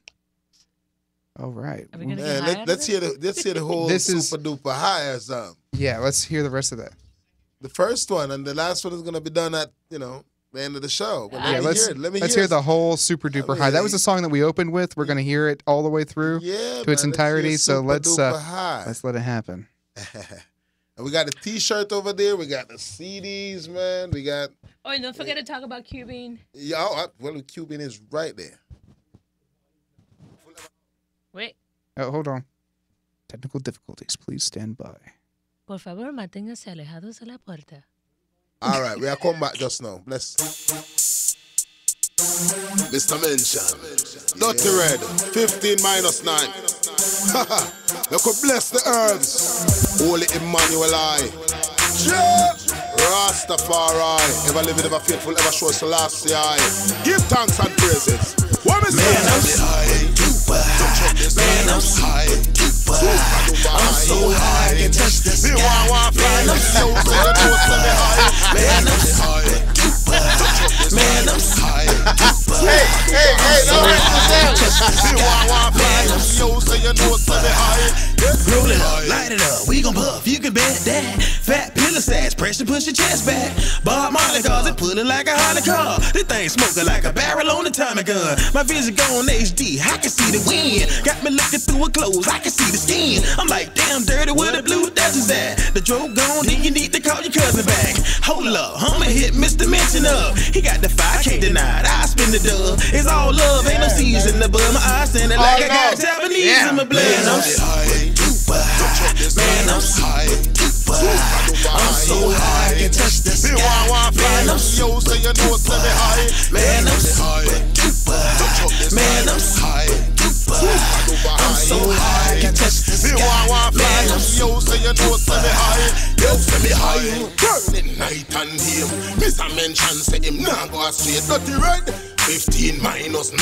All right. Are we gonna Man, get high let's hear the whole This is- Super Duper High or something. Yeah, let's hear the rest of that. The first one and the last one is gonna be done at the end of the show. But Yeah, let me hear it. Let me let's hear hear the whole super duper high. That was the song that we opened with. We're gonna hear it all the way through yeah, to its man, let's hear entirety. So Super let's Duper High. let it happen. And we got the T-shirt over there. We got the CDs, man. We got Oh, and don't forget to talk about Cubine. well, Cuban is right there. Wait. Oh, hold on. Technical difficulties. Please stand by. Por favor, manténgase alejados de la puerta. All right, we are come back just now. Bless. Mr. Mention. Dirty Red, 15 minus 9. Look who bless the herbs. Holy Emmanuel I. Rastafari. Ever living, ever faithful, ever show Selassie I. Give thanks and praises. What is Man, I'm super high. Man, I'm high. I'm so high, I can touch the sky. Man, I'm super high. Man, I'm super high. Man, I'm high. Hey, don't Roll it up, light it up, we gon' puff, you can bet that. Fat pillar sash, pressure push your chest back. Bob Marley cars it pullin' like a Honda car. This thing smoking like a barrel on a Tommy gun. My vision gone HD, I can see the wind. Got me looking through her clothes, I can see the skin. I'm like, damn dirty, where the blue desert's at? The drove gone, then you need to call your cousin back. Hold up, I'ma hit Mr. Mention up. He got the 5K denied, I spin the dub. It's all love, ain't no season the bud. My eyes standing like I got Japanese in my blood. Man, I'm super high. Man, I'm high. I'm so high, I can touch the sky. Man, I'm super high. Man, I'm super high. Man, I'm high. I'm so high, I can touch the sky. Man, I'm super high. Burning night and day. Mr. Mention say him nah go straight. Dirty Red, 15 minus 9.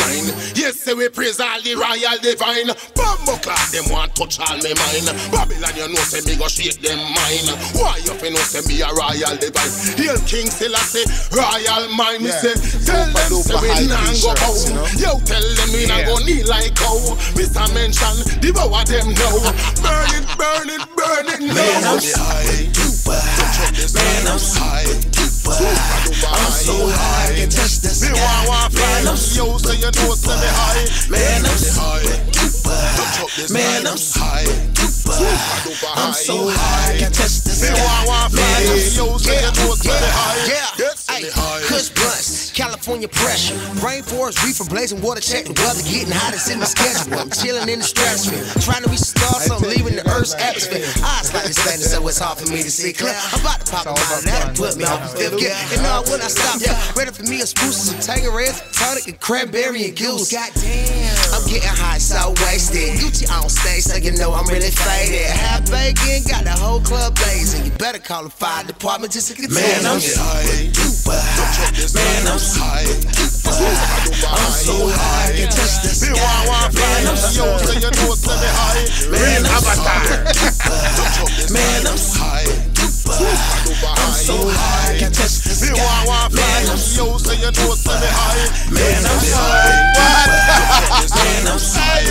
Yes, say we praise all the royal divine. Bumbo clad them want touch all me mind. Babylon, you know say me go shake them mind. Why you know say me a royal divine? Hail King Selassie, royal mind. Me say, tell them say we nah go home. Yo, tell them we nah go kneel like cow. Mr. Mention, devour them now. Burn it, burn it, burn it now. Man, I'm high. Man, I'm high. I'm so high, I can touch the sky. Man, I'm super high. Man, I'm super high. Man, I'm high. I'm so high, I can touch the sky. Kush blunts, California pressure, rainforest reefer blazing water, check the weather, getting hot, it's in the schedule. I'm chilling in the stratosphere, trying to reach the stars, so I'm leaving the Earth's atmosphere. Eyes slightly standing, so it's hard for me to see clear. I'm about to pop a mile, that'll put me off the fifth gear. And now when I stop, ready for me a spruce, some Tangerines, tonic, and cranberry and goose. Goddamn, I'm getting high, so wasted. Gucci on stage, so you know I'm really faded. Half bacon, got the whole club blazing. You better call the fire department just to get Man, I'm high. Man, I'm high. I'm so high, I can touch the sky. Man, I'm so high. Man, I'm high. Man, I'm high. I'm so high, I can touch the sky. Man, I'm so high. Man, I'm high. Man, I'm high.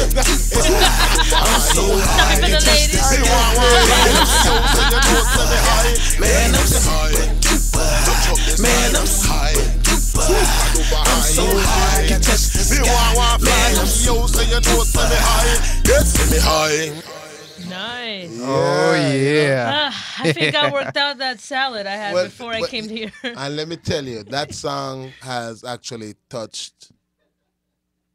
I'm so high, I can touch the sky. Man, I'm so high. Man, I'm high. Man, I'm high. I'm so high, I can touch the sky. Man, I'm so high. Get me high. Nice. Oh yeah. I think I worked out that salad I had Well, before I but- came here. And let me tell you, that song has actually touched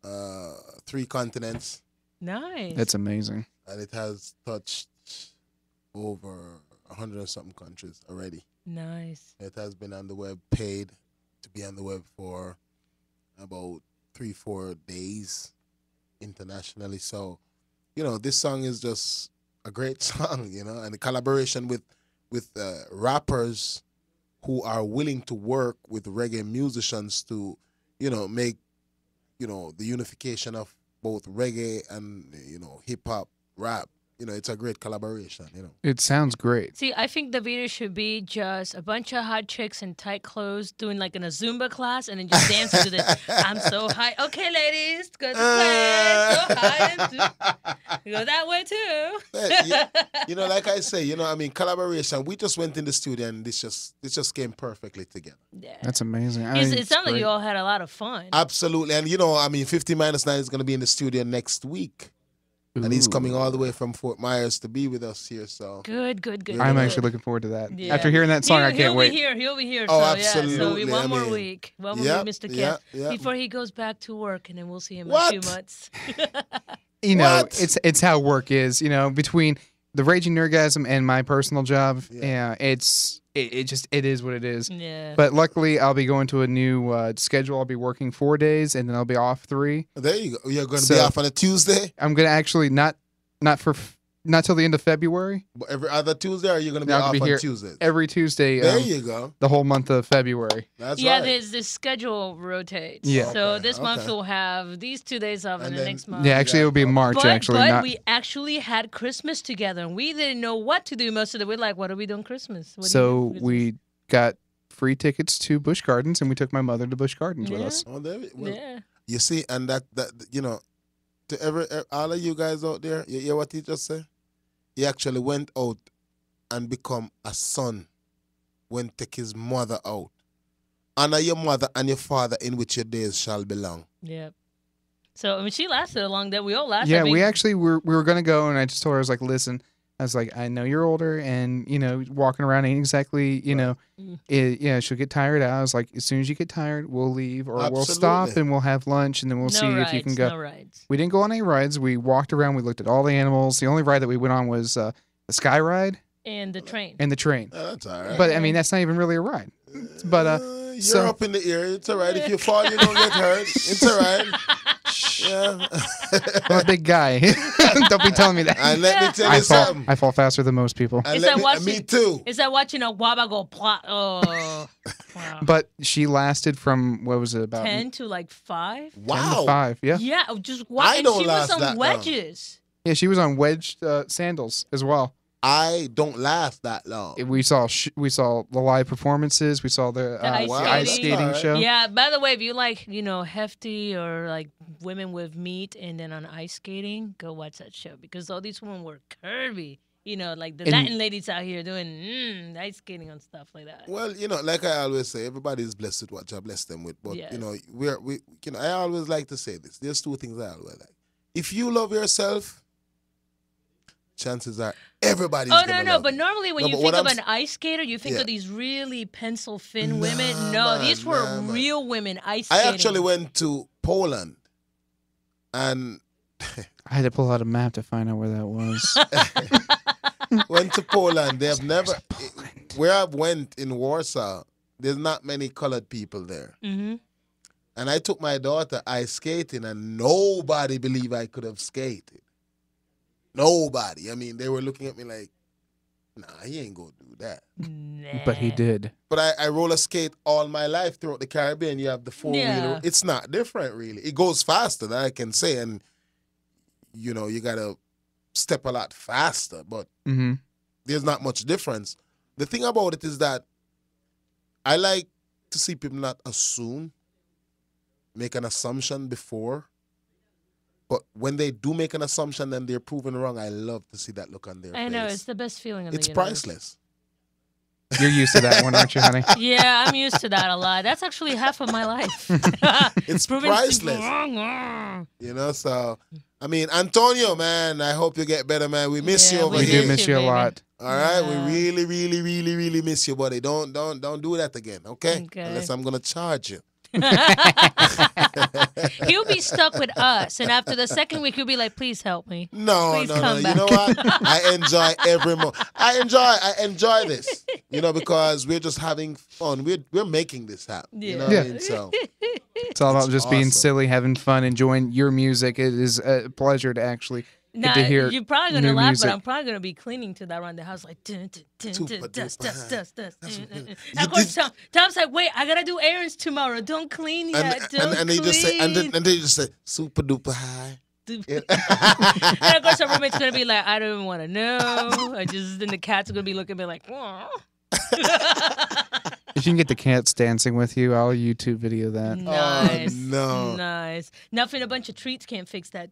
3 continents, Nice. That's amazing. and it has touched over 100 and something countries already. nice. It has been on the web, paid to be on the web for about 3-4 days internationally. So, this song is just a great song, and the collaboration with rappers who are willing to work with reggae musicians to, make, the unification of both reggae and, hip hop, rap. It's a great collaboration, It sounds great. See, I think the video should be just a bunch of hot chicks in tight clothes doing like in a Zumba class and then just dancing to this. I'm so high. Okay, ladies, go to class. So high and go that way too. Like I say, collaboration. We just went in the studio and this just came perfectly together. Yeah. That's amazing. I It's- mean, it sounds like great. you all had a lot of fun. Absolutely. And 50 Minus 9 is going to be in the studio next week. And he's coming all the way from Fort Myers to be with us here. So Good. I'm good. actually looking forward to that. Yeah. After hearing that song, I can't wait. He'll be here. Oh, so, absolutely. Yeah, so one I more mean, week. One more yep, week, Mr. Kev. yep, yep. Before he goes back to work, and then we'll see him in What? a few months. What? It's how work is. Between the Raging Nerdgasm and my personal job, Yeah. it is what it is. Yeah. But luckily, I'll be going to a new schedule. I'll be working 4 days, and then I'll be off 3. There you go. You're going to So- be off on a Tuesday? I'm gonna actually not till the end of February. But every other Tuesday, or are you going to be No, I'll off be on here Tuesdays? Every Tuesday. There you go. The whole month of February. That's yeah, right. this schedule rotates. Yeah. So Okay, this month okay. we'll have these 2 days off, and And the then- next month. Yeah, actually, it'll be March. But, actually, but not. we actually had Christmas together, and we didn't know what to do most of the. We're like, what are we doing Christmas? What do you So do for Christmas? we got free tickets to Busch Gardens, and we took my mother to Busch Gardens with Yeah. us. Oh, there we- well, Yeah. You see, and that to all of you guys out there, you hear what he just said? He actually went out and become a son when take his mother out. Honor your mother and your father in which your days shall belong. Yep. So I mean, she lasted a long day. We all lasted. Yeah, I mean, we actually we were gonna go, and I just told her, I was like, listen, I was like, I know you're older, and walking around ain't exactly she'll get tired out. I was like, as soon as you get tired, we'll leave, or we'll stop Absolutely. and we'll have lunch, and then we'll no see rides, if you can go. No rides. We didn't go on any rides. We walked around. We looked at all the animals. The only ride that we went on was the Sky Ride And the train. and the train. That's all right. But I mean, that's not even really a ride. But You're so- up in the air. It's all right. If you fall, you don't get hurt. It's all right. Yeah. I'm a big guy. Don't be telling me that. And let me tell I you fall. something. I fall faster than most people. And Is let that me, watching- me too. Is that watching a waba go plot? Oh, wow. But she lasted from what was it about 10 to like 5? 10 to Wow. 5? Yeah. Yeah, just I and don't she was last on that long. wedges. Yeah, she was on wedged sandals as well. I don't last that long. We saw the live performances. We saw the ice ice skating. skating Alright. show. Yeah, by the way, if you like, hefty or like women with meat and then on ice skating, go watch that show because all these women were curvy. Like the And- Latin ladies out here doing ice skating and stuff like that. Well, like I always say, everybody is blessed with what you bless them with. But Yes. I always like to say this. There's 2 things I always like. If you love yourself, chances are everybody's Oh gonna no, love but you. normally when No, you but think what of I'm an ice skater, you think Yeah. of these really pencil thin Nah, women. No, man, these were nah, man. real women ice I skating. actually went to Poland, and I had to pull out a map to find out where that was. went to Poland. They have never where I went in Warsaw. There's not many colored people there. Mm-hmm. And I took my daughter ice skating, and nobody believed I could have skated. Nobody. I mean, they were looking at me like, nah, he ain't gonna do that. But he did. But I roller skate all my life throughout the Caribbean. You have the 4-wheeler. Yeah. It's not different, really. It goes faster, that I can say. And, you got to step a lot faster. But Hmm. there's not much difference. The thing about it is that I like to see people not assume, make an assumption before. But when they do make an assumption and they're proven wrong, I love to see that look on their face. I know it's the best feeling in It's the universe. priceless. You're used to that one, aren't you, honey? Yeah, I'm used to that a lot. That's actually half of my life. It's Proving priceless. wrong. You know, so I mean, Antonio, man, I hope you get better, man. We miss you over We here. do miss you a baby. lot. All right, Yeah. we really, really, really, really miss you, buddy. Don't do that again, okay? Okay. Unless I'm gonna charge you. He'll be stuck with us, and after the second week, he'll be like, "Please help me." No, Please no, no. come You back. know what? I enjoy every moment. I enjoy this. You know, because we're just having fun. We're making this happen. You know what I Yeah. mean? So It's all about just being awesome. silly, having fun, enjoying your music. It is a pleasure to actually get Nah, to hear you're probably gonna new laugh, music. but I'm probably gonna be cleaning to that around the house, like dun, dun, dun, Super dun, dust, duper dust, high. dust, dust. You And of course, did- Tom's like, "Wait, I gotta do errands tomorrow. Don't clean yet. Don't and they clean." just say and they just say super duper high. And of course, our roommate's gonna be like, "I don't even want to know." Then the cats are gonna be looking at me like, "Whoa." If you can get the cats dancing with you, I'll YouTube video that. Nice. no. Nice. Nothing a bunch of treats can't fix that.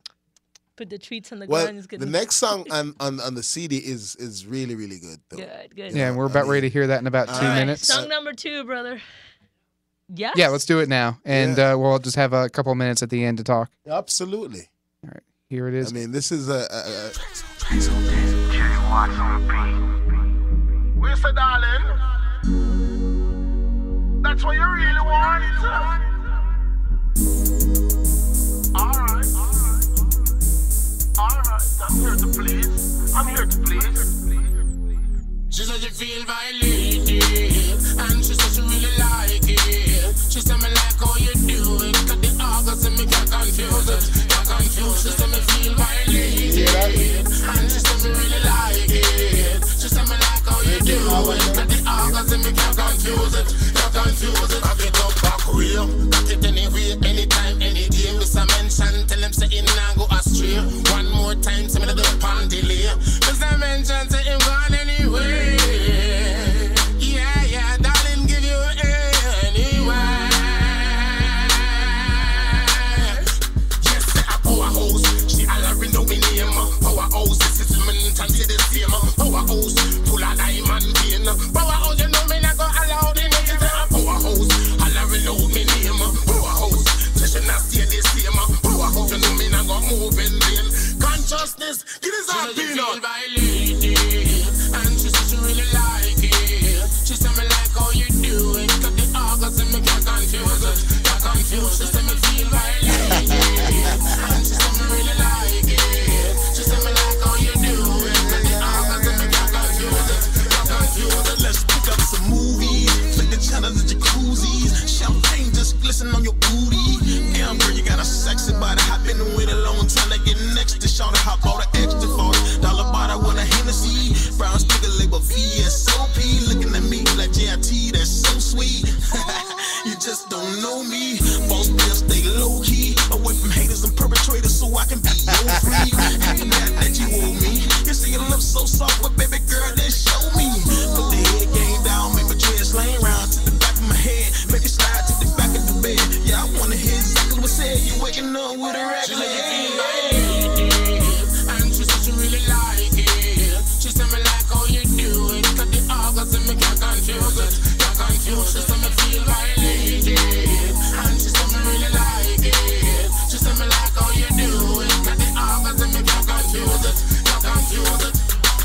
Put the treats on the Well, ground. It's good. the next song on the CD is really, really good though. Good. Yeah, and we're about ready to hear that in about 2 All right. minutes. Song number 2, brother. Yes. Yeah, let's do it now. And Yeah. we'll just have a couple minutes at the end to talk. Absolutely. Here it is. I mean, this is a We say, darling, that's what you really want. Alright. I'm here to please. She said she feel violated, and she said she really like it. She said me like how you do it, 'cause the orgasm me can't confuse it. She said me feel violated, and she said me really like it. She said me like how you do it, 'cause the orgasm me can't confuse it. I get up back real, got it anyway, anytime, any day. Miss a mention, tell him say him nah go astray. One more time, say me the do pan delay. Miss a mention, say him gone anyway. Yeah, darling, give you anyway. Yes, say a powerhouse. She already know me name. Powerhouse, this is mention to the same. Powerhouse, full of diamond vein. Powerhouse, you know me not go allow the name. Say a powerhouse, already know me name. Powerhouse, say she not stay the same. Powerhouse, you know me not go move in vain. Consciousness, give us a peanut. And she said she really like it. She said me like how you do it. 'Cause the orgasm me can't confuse it. She said me feel violated. And she said me really like it. She said me like how you do it. 'Cause the orgasm me can't confuse it. Let's pick up some movies. Flick the channels and jacuzzis. Champagne just glisten on your booty. Damn girl, you got a sexy body. I've been waiting a long time to get next to Shawty. Hop out an extra $40 bottle with a Hennessy. Brown sticker label VSOP. Looking at me like JIT, that's so sweet. You just don't know me. Boss bill stay low key. Away from haters and perpetrators so I can be your free. Happy that you owe me. You see your lips so soft, but baby girl, then show me. Put the head game down, make my dreads lay round to the back of my head. Make it slide to the back of the bed. Yeah, I wanna hear exactly what said. You waking up with a regular head. And she said she really like it. She said me like how you do it. 'Cause the orgasm me can't confuse it. She said me feel violated. And she said me really like it. She said me like how you do it. 'Cause the orgasm me can't confuse it.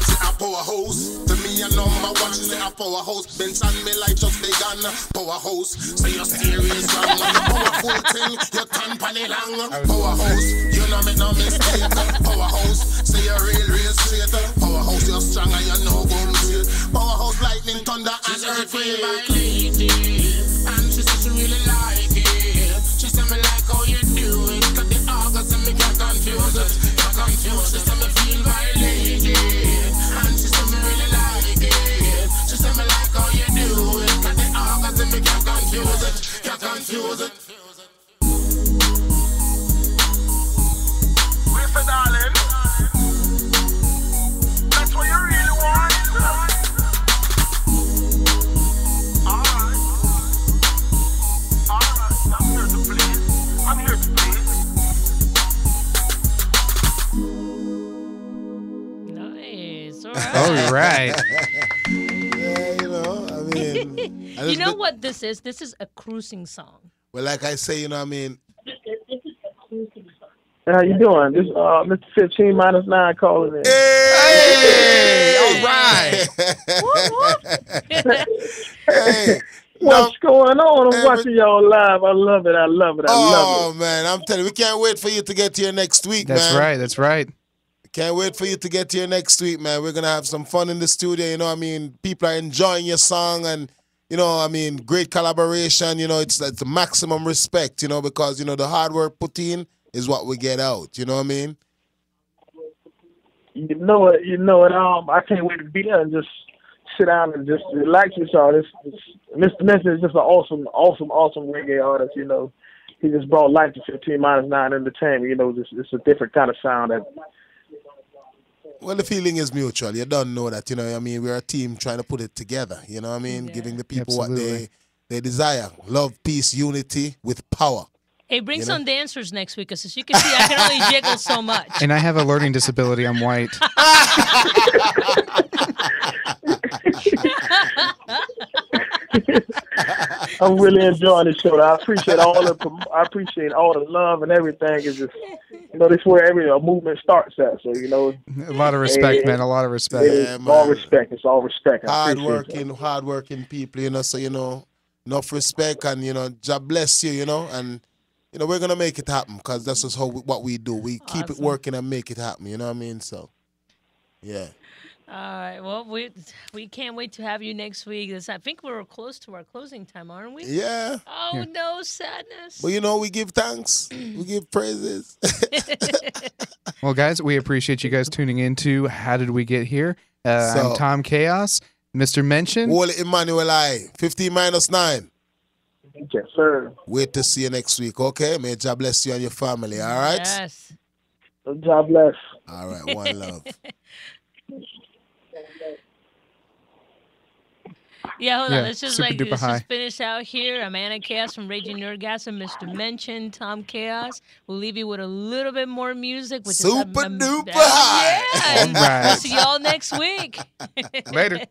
Say a powerhouse, to me a number one. She say a powerhouse, bench on me like just begun. Powerhouse, say you're serious wrong. Powerful thing, you turn pan it long. Powerhouse, you know make no mistake. Powerhouse, say you're real straight. Powerhouse, you're strong and you know go straight. Powerhouse, lightning, thunder and earthquake. And she said she really like it. She said me like how you do it. 'Cause the orgasm me can't confuse it. She said me feel violated. And she said me really like it. She said me like how you do it. 'Cause the orgasm me can't confuse it. We say, darling, that's what you really want. Alright, I'm here to please. Nice. All All right. right. yeah, you know. And You it's know been- what this is? This is a cruising song. Well, like I say, you know what I mean? How you doing? This Mr. 15 minus 9 calling in. Hey, all right. Hey. What's going on? I'm Every- watching y'all live. I love it. I love it. I love Oh, man, I'm telling you, we can't wait for you to get here next week, That's man. right. That's right. Can't wait for you to get here next week, man. We're going to have some fun in the studio, you know what I mean? People are enjoying your song and, you know, I mean, great collaboration, you know, it's the maximum respect, you know, because, you know, the hard work put in is what we get out, you know what I mean? it. You know it. I can't wait to be there and just sit down and just relax with y'all. This Mr. Mention is just an awesome reggae artist, you know. He just brought life to 15 minus 9 entertainment, you know, it's a different kind of sound that Well, the feeling is mutual. You don't know that, you know what I mean? We're a team trying to put it together, you know what I mean? Yeah. Giving the people what Absolutely. they desire. Love, peace, unity with power. Hey, bring You know? some dancers next week, because as you can see, I can only jiggle so much. And I have a learning disability. I'm white. I'm really enjoying the show. I appreciate all the love and everything. It's just, you know, this is where every movement starts at. So, you know, A lot of respect, man. A lot of respect. Yeah, it's all man. respect. It's all respect. I appreciate it. Hardworking people, you know, so, you know, enough respect and, you know, God bless you, you know, and, you know, we're going to make it happen because that's just what we do. We keep it Awesome. working and make it happen, you know what I mean? So, yeah. All right. Well, we can't wait to have you next week. I think we're close to our closing time, aren't we? Yeah. Oh, no, sadness. But, you know, we give thanks. We give praises. Well, guys, we appreciate you guys tuning in to How Did We Get Here? I'm So- Tom Chaos, Mr. Mention. Wally Emmanuel I, 15 minus 9. Yes, sir. Wait to see you next week, okay? May God bless you and your family, all right? Yes. God bless. All right, one love. Yeah, hold Yeah, on. Let's just super duper let's high. just finish out here. Amanda Chaos from Raging Nerdgasm, Mr. Mention, Tom Chaos. We'll leave you with a little bit more music, which Super is duper Yeah, high. and All right. we'll see y'all next week. Later.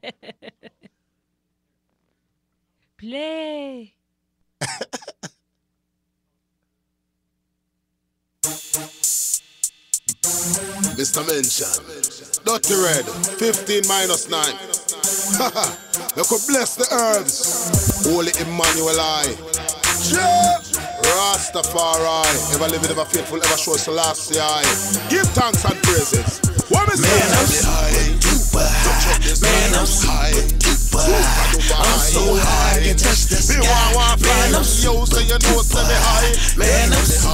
Play. Mr. Mention. Dirty Red, 15 minus 9. They could bless the herbs. Holy Emmanuel I. Yeah. Rastafari. Ever living, ever faithful, ever show Selassie I. Give thanks and praises. What is Man, I'm super duper high. Man, I'm super duper high. I'm so high I can touch the sky. Man, I'm super duper high. Man, I'm super